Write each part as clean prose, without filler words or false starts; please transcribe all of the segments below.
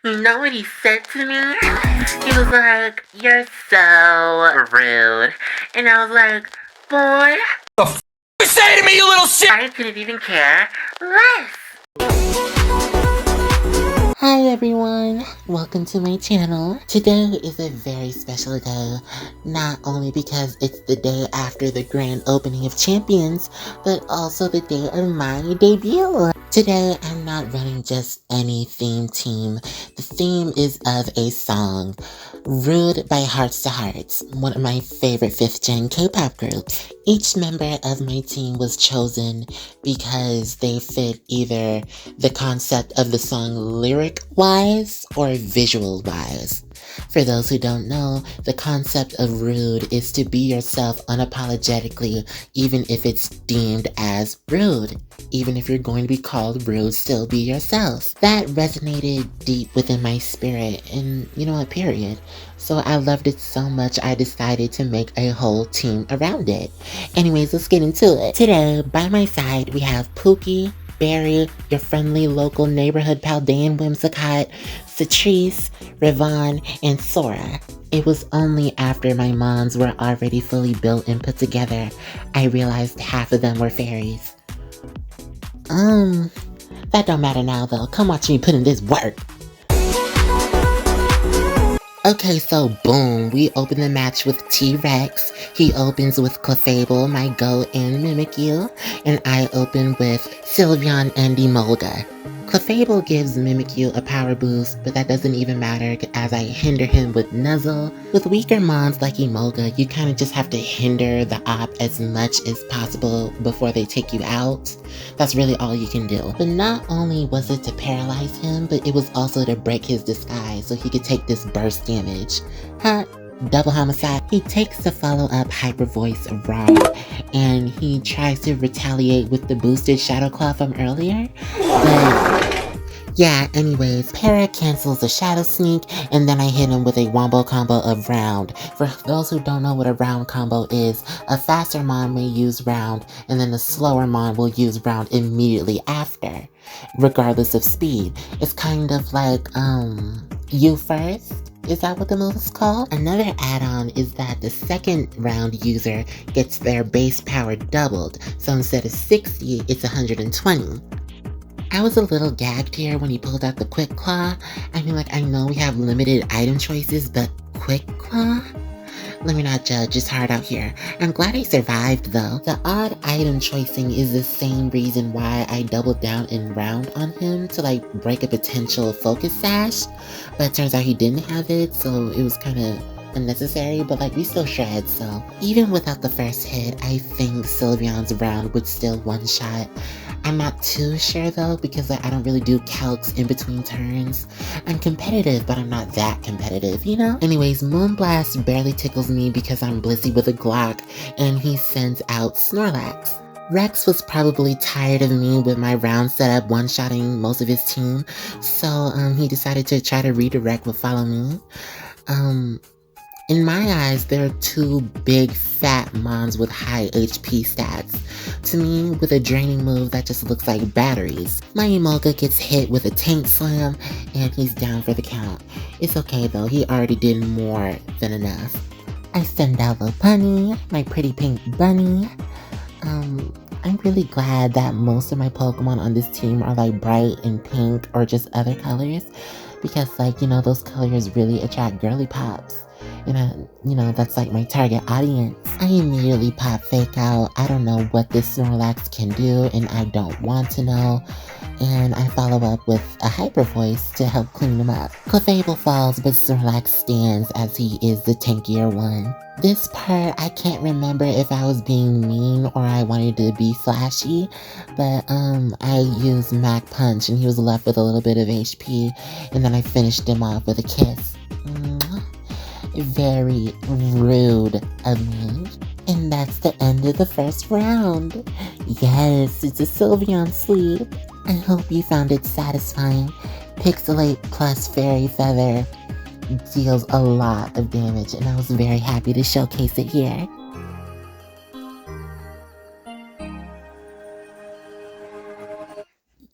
You know what he said to me? He was like, "You're so rude." And I was like, "Boy, The f you say to me, you little shit? I couldn't even care less." Hi everyone, welcome to my channel. Today is a very special day, not only because it's the day after the grand opening of Champions, but also the day of my debut. Today I'm not running just any theme team. The theme is of a song, Rude by Hearts2hearts, one of my favorite 5th gen K-pop groups. Each member of my team was chosen because they fit either the concept of the song lyric-wise or visual-wise. For those who don't know, the concept of rude is to be yourself unapologetically, even if it's deemed as rude. Even if you're going to be called rude, still be yourself. That resonated deep within my spirit, and you know what, period. So I loved it so much I decided to make a whole team around it. Anyways, let's get into it. Today, by my side, we have Pookie, Barry, your friendly local neighborhood pal Dan Whimsicott, Catrice, Ravon, and Sora. It was only after my mons were already fully built and put together, I realized half of them were fairies. That don't matter now though. Come watch me put in this work. Okay, so boom, we open the match with T-Rex. He opens with Clefable, my goat, and Mimikyu. And I open with Sylveon and Emolga. Clefable gives Mimikyu a power boost, but that doesn't even matter as I hinder him with Nuzzle. With weaker mons like Emolga, you kind of just have to hinder the op as much as possible before they take you out. That's really all you can do. But not only was it to paralyze him, but it was also to break his disguise so he could take this burst damage. Double homicide. He takes the follow-up Hyper Voice Rod, and he tries to retaliate with the boosted Shadow Claw from earlier, but yeah, anyways, Para cancels the Shadow Sneak, and then I hit him with a wombo combo of Round. For those who don't know what a Round combo is, a faster mon may use Round, and then a slower mon will use Round immediately after, regardless of speed. It's kind of like, you first? Is that what the move is called? Another add-on is that the second round user gets their base power doubled, so instead of 60, it's 120. I was a little gagged here when he pulled out the Quick Claw. I mean, like, I know we have limited item choices, but Quick Claw? Let me not judge, it's hard out here. I'm glad I survived though. The odd item choicing is the same reason why I doubled down in Round on him to like break a potential focus sash, but it turns out he didn't have it, so it was kind of unnecessary, but like we still shred, so. Even without the first hit, I think Sylveon's Round would still one-shot. I'm not too sure though, because like, I don't really do calcs in between turns. I'm competitive, but I'm not that competitive, you know? Anyways, Moonblast barely tickles me because I'm Blissey with a Glock, and he sends out Snorlax. Rex was probably tired of me with my round setup one-shotting most of his team, so he decided to try to redirect with Follow Me. In my eyes, there are two big fat mons with high HP stats. To me, with a draining move that just looks like batteries. My Emolga gets hit with a Tank Slam, and he's down for the count. It's okay though, he already did more than enough. I send out Lopunny, my pretty pink bunny. I'm really glad that most of my Pokemon on this team are like bright and pink or just other colors, because like, you know, those colors really attract girly pops. And you know, that's like my target audience. I immediately pop Fake Out. I don't know what this Snorlax can do, and I don't want to know. And I follow up with a Hyper Voice to help clean him up. Clefable falls, but Snorlax stands as he is the tankier one. This part, I can't remember if I was being mean or I wanted to be flashy, but I used Mac Punch and he was left with a little bit of HP, and then I finished him off with a kiss. Very rude of me. And that's the end of the first round. Yes, it's a Sylveon sweep. I hope you found it satisfying. Pixelate plus Fairy Feather deals a lot of damage, and I was very happy to showcase it here.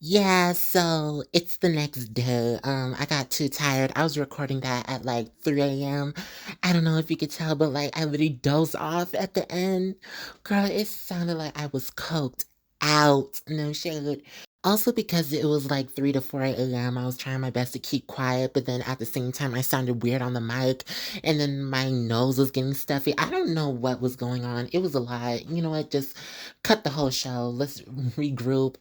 Yeah, so it's the next day. I got too tired. I was recording that at like 3 a.m. I don't know if you could tell, but like I literally dozed off at the end. Girl, it sounded like I was coked out. No shade. Also because it was like 3 to 4 a.m. I was trying my best to keep quiet, but then at the same time I sounded weird on the mic, and then my nose was getting stuffy. I don't know what was going on. It was a lot. You know what? Just cut the whole show. Let's regroup,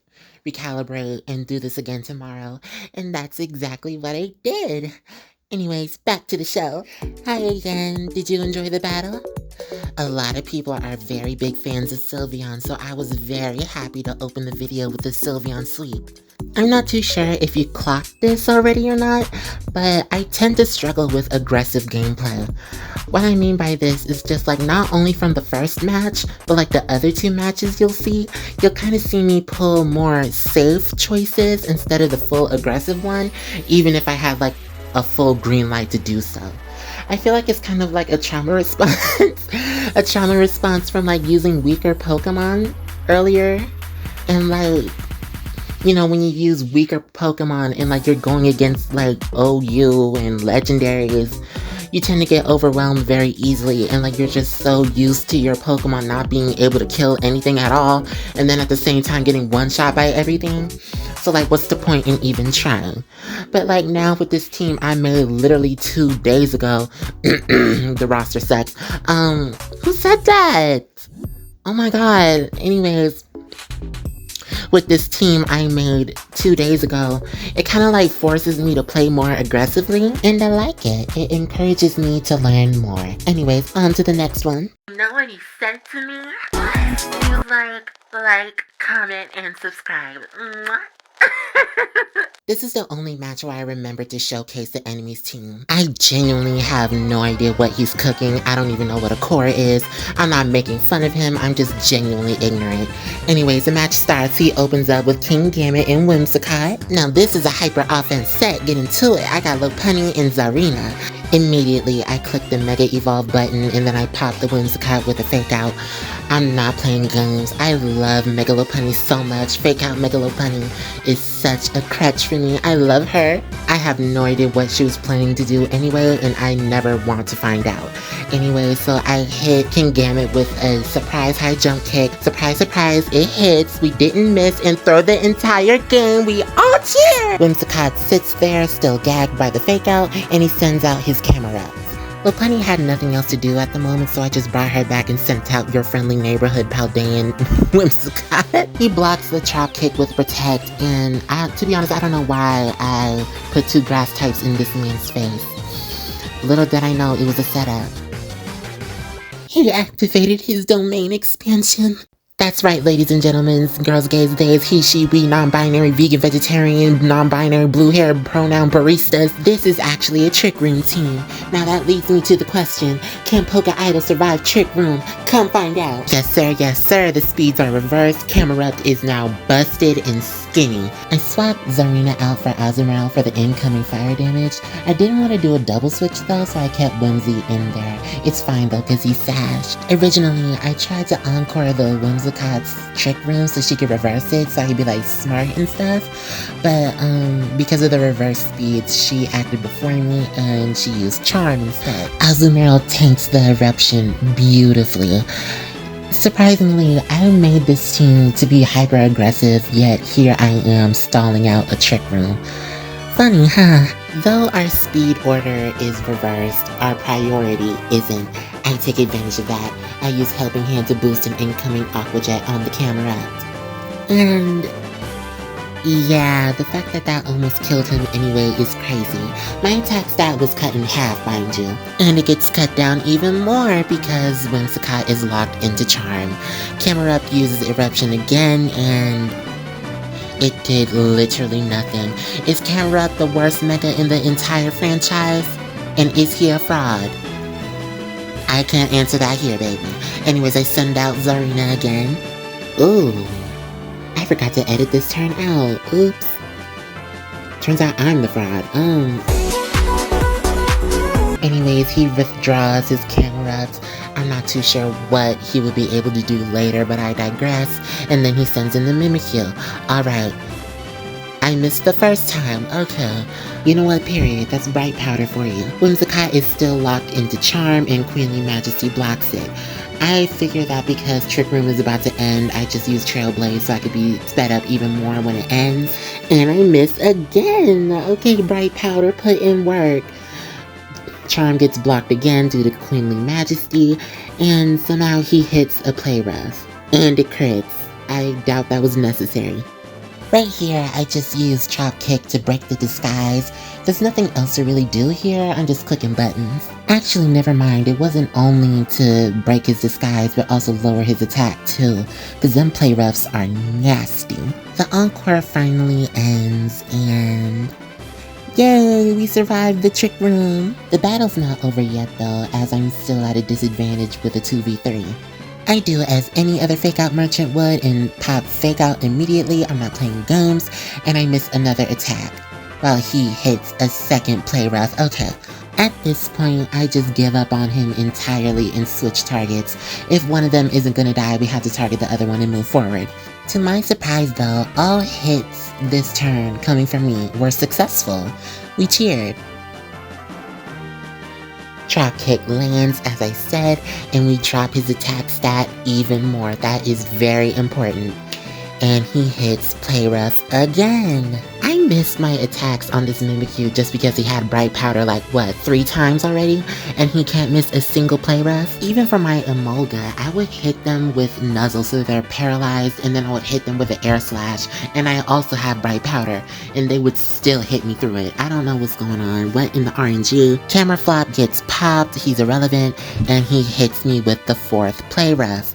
recalibrate, and do this again tomorrow. And that's exactly what I did. Anyways, back to the show. Hi again. Did you enjoy the battle? A lot of people are very big fans of Sylveon, so I was very happy to open the video with the Sylveon sweep. I'm not too sure if you clocked this already or not, but I tend to struggle with aggressive gameplay. What I mean by this is just like not only from the first match, but like the other two matches you'll kind of see me pull more safe choices instead of the full aggressive one, even if I have like a full green light to do so. I feel like it's kind of like a trauma response, a trauma response from like using weaker Pokemon earlier, and like, you know, when you use weaker Pokemon and like you're going against like OU and legendaries, you tend to get overwhelmed very easily, and like you're just so used to your Pokemon not being able to kill anything at all, and then at the same time getting one shot by everything. So like, what's the point in even trying? But like now with this team I made literally 2 days ago, the roster sucks. Who said that? Oh my god. Anyways, with this team I made 2 days ago, it kind of like forces me to play more aggressively, and I like it. It encourages me to learn more. Anyways, on to the next one. You know what he said to me? He was like, comment, and subscribe. Mwah. This is the only match where I remember to showcase the enemy's team. I genuinely have no idea what he's cooking. I don't even know what a core is. I'm not making fun of him. I'm just genuinely ignorant. Anyways, the match starts. He opens up with Kingambit and Whimsicott. Now this is a hyper offense set. Get into it. I got Lopunny and Zarina. Immediately, I click the Mega Evolve button and then I pop the Whimsicott with a Fake Out. I'm not playing games. I love Mega Lopunny so much. Fake Out Mega Lopunny is such a crutch for me. I love her. I have no idea what she was planning to do anyway, and I never want to find out. Anyway, so I hit Kingambit with a surprise high jump kick. Surprise, surprise, it hits. We didn't miss and throw the entire game. We all cheer! Whimsicott sits there, still gagged by the Fake Out, and he sends out his camera. Lopunny had nothing else to do at the moment, so I just brought her back and sent out your friendly neighborhood Paldean Whimsicott. He blocks the chop kick with Protect, and to be honest, I don't know why I put 2 grass types in this man's face. Little did I know it was a setup. He activated his domain expansion. That's right, ladies and gentlemen, girls, gays, days, he, she, we, non-binary, vegan, vegetarian, non-binary, blue hair, pronoun, baristas. This is actually a Trick Room team. Now that leads me to the question, can PokéIdol survive Trick Room? Come find out. Yes sir, the speeds are reversed. Camerupt is now busted and skinny. I swapped Zarina out for Azumarill for the incoming fire damage. I didn't want to do a double switch though, so I kept Whimsy in there. It's fine though, cause he's sashed. Originally, I tried to encore the Whimsicott's Trick Room so she could reverse it, so I could be like smart and stuff. But because of the reverse speeds, she acted before me and she used Charm instead. Azumarill tanks the eruption beautifully. Surprisingly, I made this team to be hyper aggressive, yet here I am stalling out a Trick Room. Funny, huh? Though our speed order is reversed, our priority isn't. I take advantage of that. I use Helping Hand to boost an incoming Aqua Jet on the Camerupt. And yeah, the fact that that almost killed him anyway is crazy. My attack stat was cut in half, mind you. And it gets cut down even more because Whimsicott is locked into Charm. Camerupt uses Eruption again and it did literally nothing. Is Camerupt the worst mega in the entire franchise? And is he a fraud? I can't answer that here, baby. Anyways, I send out Zarina again. Ooh. I forgot to edit this turn out. Oops. Turns out I'm the fraud. Anyways, he withdraws his Camerupt. I'm not too sure what he would be able to do later, but I digress. And then he sends in the Mimikyu. Alright. I missed the first time. Okay. You know what, period. That's bright powder for you. Whimsicott is still locked into Charm and Queenly Majesty blocks it. I figure that because Trick Room is about to end, I just use Trailblaze so I could be sped up even more when it ends. And I miss again. Okay, bright powder, put in work. Charm gets blocked again due to Queenly Majesty, and so now he hits a play rough. And it crits. I doubt that was necessary. Right here, I just used Chop Kick to break the disguise. There's nothing else to really do here, I'm just clicking buttons. Actually, never mind, it wasn't only to break his disguise, but also lower his attack too, because them play roughs are nasty. The encore finally ends, and yay, we survived the Trick Room! The battle's not over yet though, as I'm still at a disadvantage with a 2v3. I do as any other fake out merchant would and pop fake out immediately. I'm not playing games, and I miss another attack while he hits a second play rough. Okay, at this point, I just give up on him entirely and switch targets. If one of them isn't gonna die, we have to target the other one and move forward. To my surprise though, all hits this turn coming from me were successful. We cheered. Chop Kick lands, as I said, and we drop his attack stat even more. That is very important. And he hits Play Rough again. I missed my attacks on this Mimikyu just because he had Bright Powder like, what, 3 times already? And he can't miss a single Play Rough? Even for my Emolga, I would hit them with Nuzzle so they're paralyzed, and then I would hit them with an Air Slash. And I also have Bright Powder, and they would still hit me through it. I don't know what's going on. What in the RNG? Camera Flop gets popped, he's irrelevant, and he hits me with the 4th Play Rough.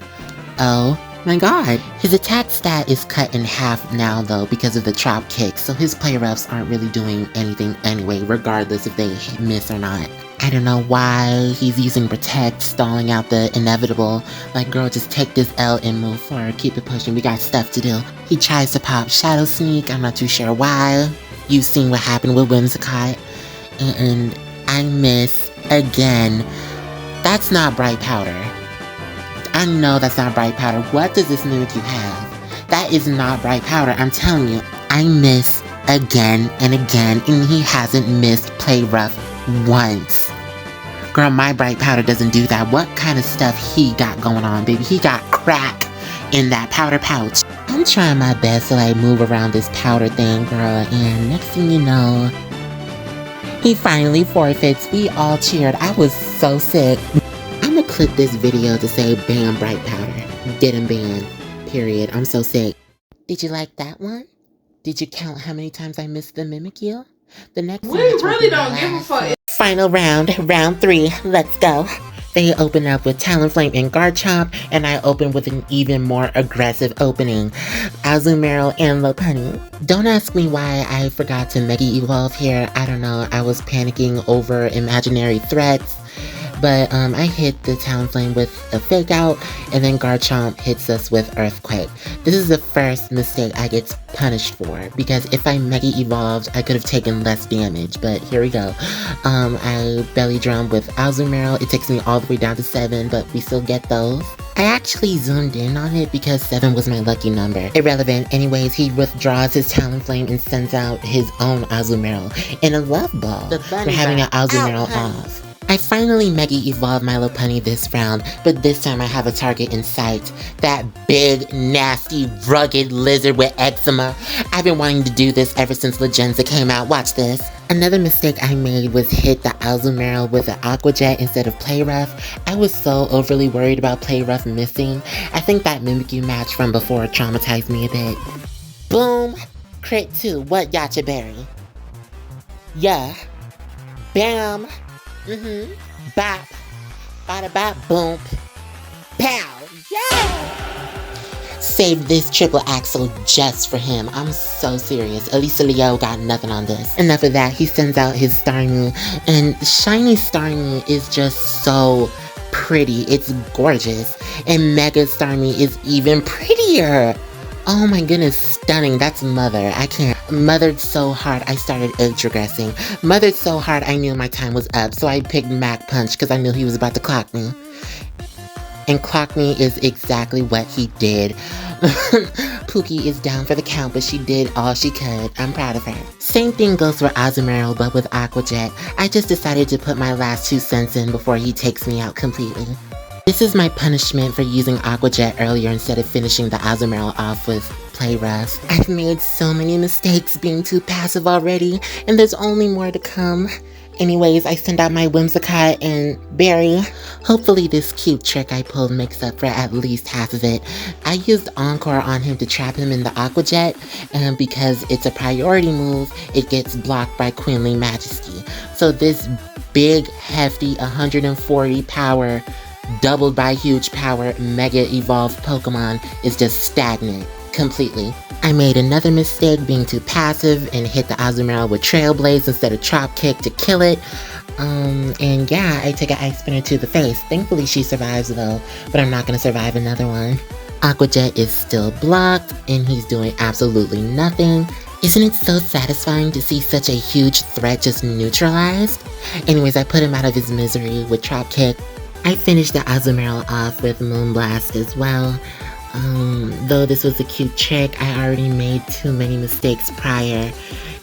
Oh my god. His attack stat is cut in half now though because of the Chop Kick, so his play roughs aren't really doing anything anyway, regardless if they miss or not. I don't know why he's using Protect, stalling out the inevitable. Like, girl, just take this L and move forward, keep it pushing, we got stuff to do. He tries to pop Shadow Sneak, I'm not too sure why. You've seen what happened with Whimsicott. And I miss again. That's not Bright Powder. I know that's not Bright Powder. What does this Mimikyu have? That is not Bright Powder, I'm telling you. I miss again and again, and he hasn't missed Play Rough once. Girl, my Bright Powder doesn't do that. What kind of stuff he got going on, baby? He got crack in that powder pouch. I'm trying my best to like move around this powder thing, girl, and next thing you know, he finally forfeits. We all cheered. I was so sick. I'm gonna clip this video to say bam Bright Powder. Get him banned. Period. I'm so sick. Did you like that one? Did you count how many times I missed the Mimikyu? The next we really don't give a fuck. Final round, round 3. Let's go. They open up with Talonflame and Garchomp, and I open with an even more aggressive opening. Azumarill and Lopunny. Don't ask me why I forgot to Mega Evolve here. I don't know. I was panicking over imaginary threats. But I hit the Talonflame with a Fake Out, and then Garchomp hits us with Earthquake. This is the first mistake I get punished for, because if I Mega Evolved, I could have taken less damage, but here we go. I Belly Drum with Azumarill. It takes me all the way down to 7, but we still get those. I actually zoomed in on it because 7 was my lucky number. Irrelevant. Anyways, he withdraws his Talonflame and sends out his own Azumarill in a Love Ball for having an Azumarill off. I finally Mega Evolved my Lopunny this round, but this time I have a target in sight. That big, nasty, rugged lizard with eczema. I've been wanting to do this ever since Legenza came out. Watch this. Another mistake I made was hit the Azumarill with an Aqua Jet instead of Play Rough. I was so overly worried about Play Rough missing. I think that Mimikyu match from before traumatized me a bit. Boom! Crit 2. What Yacha Berry? Yeah. Bam! Bop. Bada bop boom. Pow. Yeah! Save this triple axle just for him. I'm so serious. Elisa Leo got nothing on this. Enough of that. He sends out his Starmie. And Shiny Starmie is just so pretty. It's gorgeous. And Mega Starmie is even prettier. Oh my goodness, stunning. That's Mother. I can't. Mothered so hard, I started age regressing. Mothered so hard, I knew my time was up, so I picked Mach Punch because I knew he was about to clock me. And clock me is exactly what he did. Pookie is down for the count, but she did all she could. I'm proud of her. Same thing goes for Azumarill, but with Aquajet. I just decided to put my last 2 cents in before he takes me out completely. This is my punishment for using Aquajet earlier instead of finishing the Azumarill off with Play Rough. I've made so many mistakes being too passive already, and there's only more to come. Anyways, I send out my Whimsicott and Berry. Hopefully this cute trick I pulled makes up for at least half of it. I used Encore on him to trap him in the Aquajet, and because it's a priority move, it gets blocked by Queenly Majesty. So this big, hefty, 140 power, doubled by huge power, mega evolved Pokemon is just stagnant completely. I made another mistake being too passive and hit the Azumarill with Trailblaze instead of Chop Kick to kill it. And yeah, I took an Ice Spinner to the face. Thankfully she survives though, but I'm not gonna survive another one. Aquajet is still blocked and he's doing absolutely nothing. Isn't it so satisfying to see such a huge threat just neutralized? Anyways, I put him out of his misery with Chop Kick. I finished the Azumarill off with Moonblast as well. Though this was a cute trick, I already made too many mistakes prior,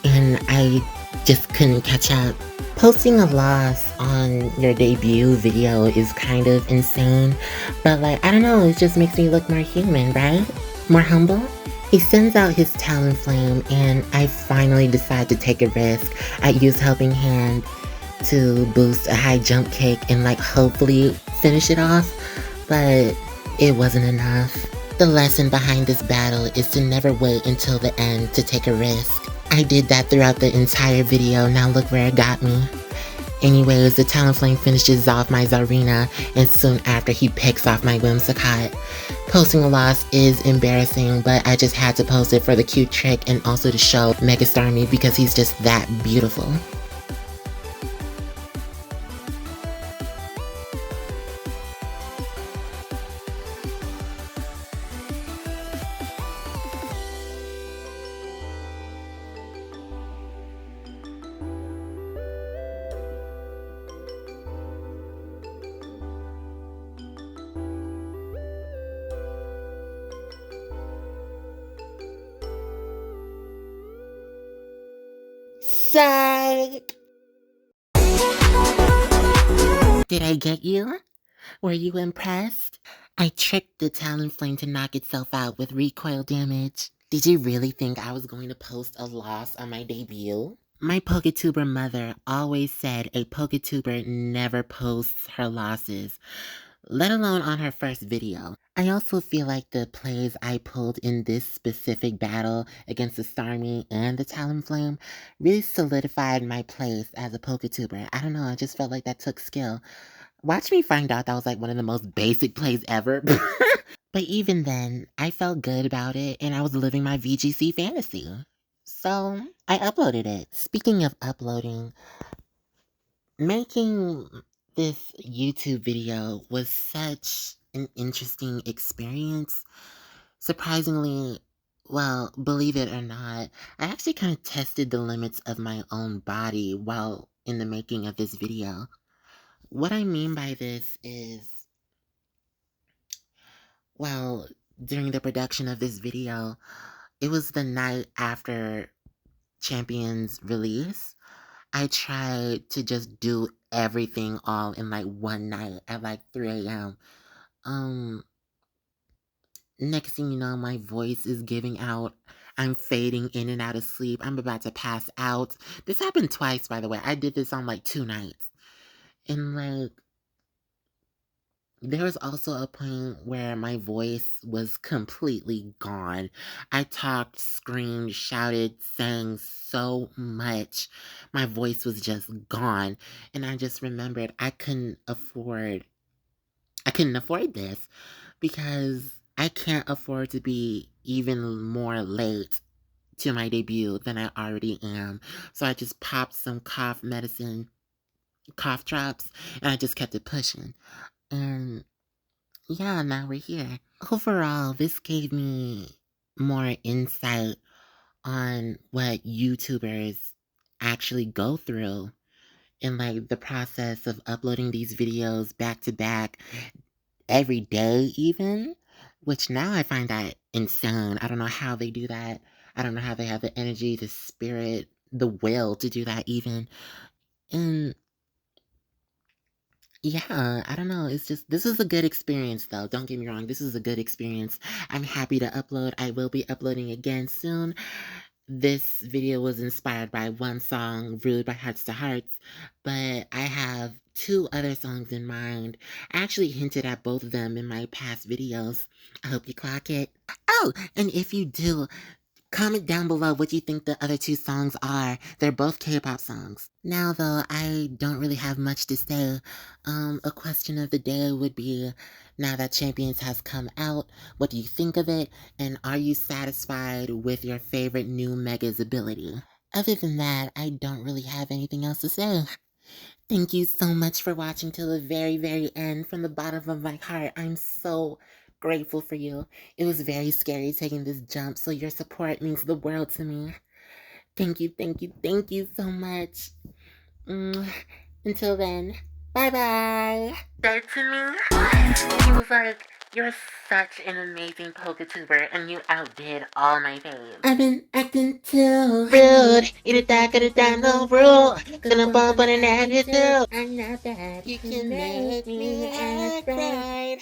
and I just couldn't catch up. Posting a loss on your debut video is kind of insane, but like, I don't know, it just makes me look more human, right? More humble? He sends out his Talonflame, and I finally decide to take a risk. I use Helping Hand to boost a high jump kick and like hopefully finish it off, but it wasn't enough. The lesson behind this battle is to never wait until the end to take a risk. I did that throughout the entire video, now look where it got me. Anyways, the Talonflame finishes off my Zarina, and soon after he picks off my Whimsicott. Posting a loss is embarrassing, but I just had to post it for the cute trick and also to show Megastarmie because he's just that beautiful. Psych! Did I get you? Were you impressed? I tricked the Talonflame to knock itself out with recoil damage. Did you really think I was going to post a loss on my debut? My Poketuber mother always said a Poketuber never posts her losses, let alone on her first video. I also feel like the plays I pulled in this specific battle against the Starmie and the Talonflame really solidified my place as a Poketuber. I don't know, I just felt like that took skill. Watch me find out that was like one of the most basic plays ever. But even then, I felt good about it and I was living my VGC fantasy. So, I uploaded it. Speaking of uploading, making this YouTube video was such an interesting experience. Surprisingly, well, believe it or not, I actually kind of tested the limits of my own body while in the making of this video. What I mean by this is, well, during the production of this video, it was the night after Champions release. I tried to just do everything all in like one night at like 3 a.m. Next thing you know, my voice is giving out. I'm fading in and out of sleep. I'm about to pass out. This happened twice, by the way. I did this on like 2 nights. And like, there was also a point where my voice was completely gone. I talked, screamed, shouted, sang so much. My voice was just gone. And I just remembered I couldn't afford this because I can't afford to be even more late to my debut than I already am. So I just popped some cough medicine, cough drops, and I just kept it pushing. And yeah, now we're here. Overall, this gave me more insight on what YouTubers actually go through in like the process of uploading these videos back to back every day even. Which now I find that insane. I don't know how they do that. I don't know how they have the energy, the spirit, the will to do that even. And yeah, I don't know. It's just, this is a good experience though. Don't get me wrong. This is a good experience. I'm happy to upload. I will be uploading again soon. This video was inspired by one song, Rude by Hearts2hearts, but I have two other songs in mind. I actually hinted at both of them in my past videos. I hope you clock it. Oh, and if you do, comment down below what you think the other two songs are. They're both K-pop songs. Now though, I don't really have much to say. A question of the day would be, now that Champions has come out, what do you think of it? And are you satisfied with your favorite new Mega's ability? Other than that, I don't really have anything else to say. Thank you so much for watching till the very, very end. From the bottom of my heart, I'm so grateful for you. It was very scary taking this jump, so your support means the world to me. Thank you, thank you, thank you so much. Until then, bye-bye. Said to me, he was like, you're such an amazing PokeTuber, and you outdid all my faves. I've been acting too rude. Either that, no rule. Gonna bump on an attitude. I'm not bad. You can make me act right.